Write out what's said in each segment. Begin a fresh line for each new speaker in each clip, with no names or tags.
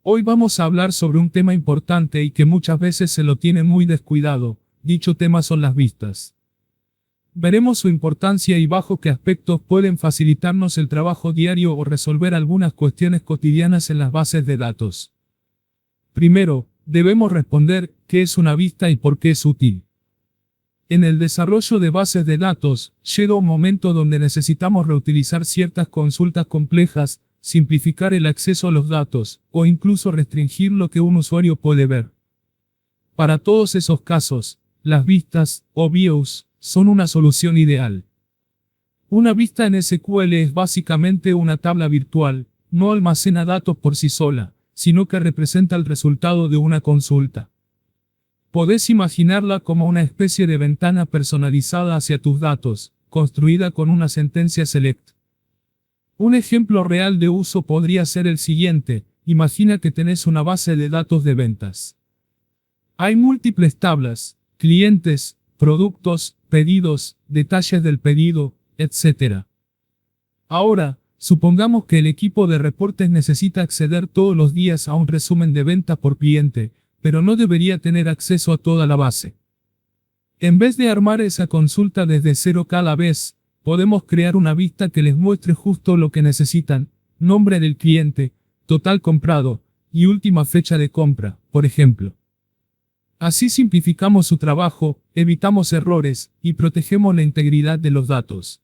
Hoy vamos a hablar sobre un tema importante y que muchas veces se lo tiene muy descuidado. Dicho tema son las vistas. Veremos su importancia y bajo qué aspectos pueden facilitarnos el trabajo diario o resolver algunas cuestiones cotidianas en las bases de datos. Primero, debemos responder qué es una vista y por qué es útil. En el desarrollo de bases de datos, llega un momento donde necesitamos reutilizar ciertas consultas complejas, simplificar el acceso a los datos, o incluso restringir lo que un usuario puede ver. Para todos esos casos, las vistas, o views, son una solución ideal. Una vista en SQL es básicamente una tabla virtual, no almacena datos por sí sola, sino que representa el resultado de una consulta. Podés imaginarla como una especie de ventana personalizada hacia tus datos, construida con una sentencia select. Un ejemplo real de uso podría ser el siguiente: imagina que tenés una base de datos de ventas. Hay múltiples tablas, clientes, productos, pedidos, detalles del pedido, etc. Ahora, supongamos que el equipo de reportes necesita acceder todos los días a un resumen de venta por cliente, pero no debería tener acceso a toda la base. En vez de armar esa consulta desde cero cada vez, podemos crear una vista que les muestre justo lo que necesitan: nombre del cliente, total comprado, y última fecha de compra, por ejemplo. Así simplificamos su trabajo, evitamos errores, y protegemos la integridad de los datos.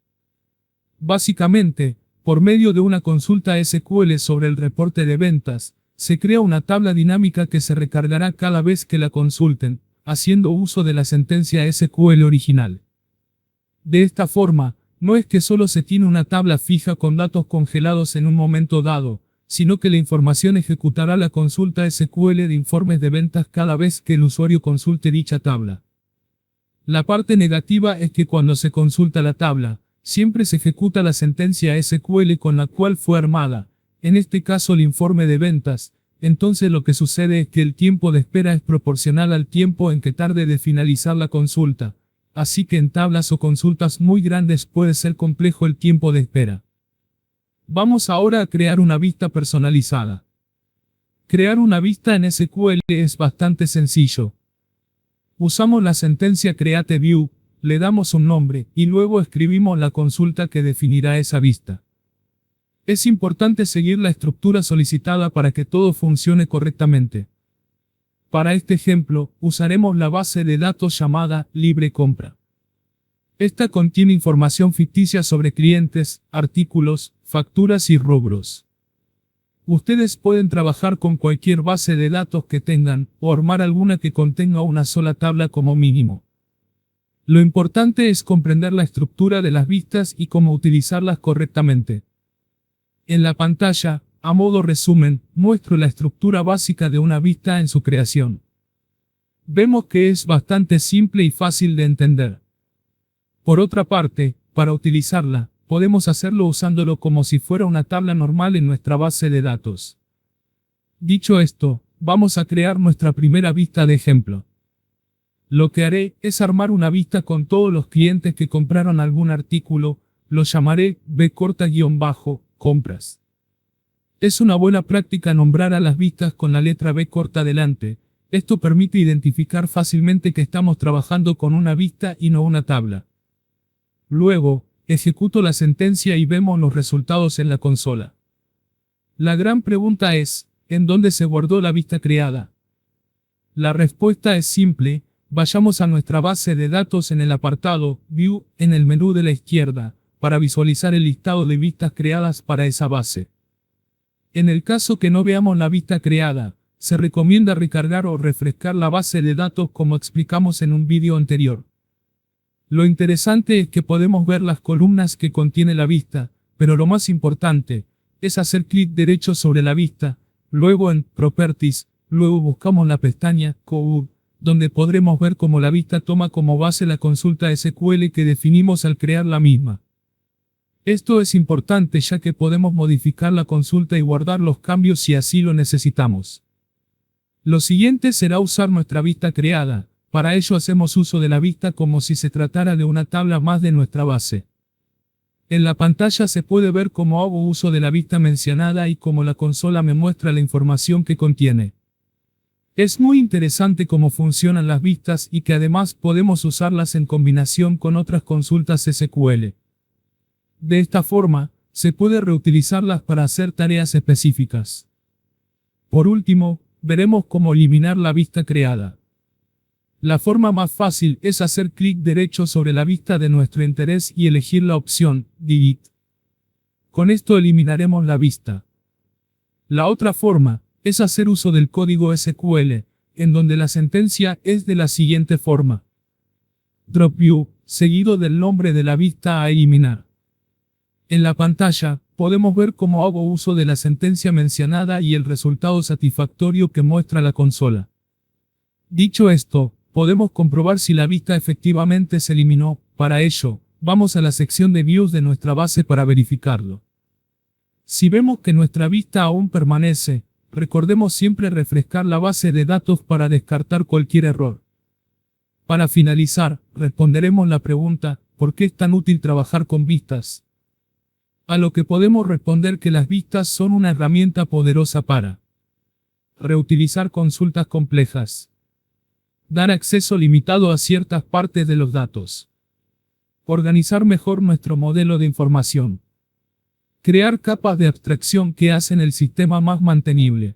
Básicamente, por medio de una consulta SQL sobre el reporte de ventas, se crea una tabla dinámica que se recargará cada vez que la consulten, haciendo uso de la sentencia SQL original. De esta forma, no es que solo se tiene una tabla fija con datos congelados en un momento dado, sino que la información ejecutará la consulta SQL de informes de ventas cada vez que el usuario consulte dicha tabla. La parte negativa es que cuando se consulta la tabla, siempre se ejecuta la sentencia SQL con la cual fue armada, en este caso el informe de ventas. Entonces lo que sucede es que el tiempo de espera es proporcional al tiempo en que tarde de finalizar la consulta. Así que en tablas o consultas muy grandes puede ser complejo el tiempo de espera. Vamos ahora a crear una vista personalizada. Crear una vista en SQL es bastante sencillo. Usamos la sentencia createView, le damos un nombre, y luego escribimos la consulta que definirá esa vista. Es importante seguir la estructura solicitada para que todo funcione correctamente. Para este ejemplo, usaremos la base de datos llamada LibreCompra. Esta contiene información ficticia sobre clientes, artículos, facturas y rubros. Ustedes pueden trabajar con cualquier base de datos que tengan, o armar alguna que contenga una sola tabla como mínimo. Lo importante es comprender la estructura de las vistas y cómo utilizarlas correctamente. En la pantalla, a modo resumen, muestro la estructura básica de una vista en su creación. Vemos que es bastante simple y fácil de entender. Por otra parte, para utilizarla, podemos hacerlo usándolo como si fuera una tabla normal en nuestra base de datos. Dicho esto, vamos a crear nuestra primera vista de ejemplo. Lo que haré es armar una vista con todos los clientes que compraron algún artículo, lo llamaré B-compras. Es una buena práctica nombrar a las vistas con la letra B corta delante. Esto permite identificar fácilmente que estamos trabajando con una vista y no una tabla. Luego, ejecuto la sentencia y vemos los resultados en la consola. La gran pregunta es, ¿en dónde se guardó la vista creada? La respuesta es simple: vayamos a nuestra base de datos en el apartado View, en el menú de la izquierda, para visualizar el listado de vistas creadas para esa base. En el caso que no veamos la vista creada, se recomienda recargar o refrescar la base de datos como explicamos en un vídeo anterior. Lo interesante es que podemos ver las columnas que contiene la vista, pero lo más importante es hacer clic derecho sobre la vista, luego en Properties, luego buscamos la pestaña Code, donde podremos ver cómo la vista toma como base la consulta SQL que definimos al crear la misma. Esto es importante ya que podemos modificar la consulta y guardar los cambios si así lo necesitamos. Lo siguiente será usar nuestra vista creada. Para ello hacemos uso de la vista como si se tratara de una tabla más de nuestra base. En la pantalla se puede ver cómo hago uso de la vista mencionada y cómo la consola me muestra la información que contiene. Es muy interesante cómo funcionan las vistas y que además podemos usarlas en combinación con otras consultas SQL. De esta forma, se puede reutilizarlas para hacer tareas específicas. Por último, veremos cómo eliminar la vista creada. La forma más fácil es hacer clic derecho sobre la vista de nuestro interés y elegir la opción Delete. Con esto eliminaremos la vista. La otra forma es hacer uso del código SQL, en donde la sentencia es de la siguiente forma: dropView, seguido del nombre de la vista a eliminar. En la pantalla, podemos ver cómo hago uso de la sentencia mencionada y el resultado satisfactorio que muestra la consola. Dicho esto, podemos comprobar si la vista efectivamente se eliminó. Para ello, vamos a la sección de Views de nuestra base para verificarlo. Si vemos que nuestra vista aún permanece, recordemos siempre refrescar la base de datos para descartar cualquier error. Para finalizar, responderemos la pregunta: ¿por qué es tan útil trabajar con vistas? A lo que podemos responder que las vistas son una herramienta poderosa para reutilizar consultas complejas, dar acceso limitado a ciertas partes de los datos, organizar mejor nuestro modelo de información, crear capas de abstracción que hacen el sistema más mantenible.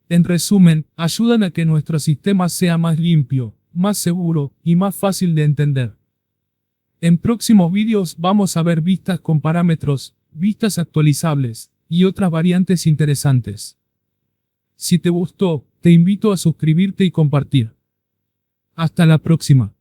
En resumen, ayudan a que nuestro sistema sea más limpio, más seguro y más fácil de entender. En próximos vídeos vamos a ver vistas con parámetros, vistas actualizables y otras variantes interesantes. Si te gustó, te invito a suscribirte y compartir. Hasta la próxima.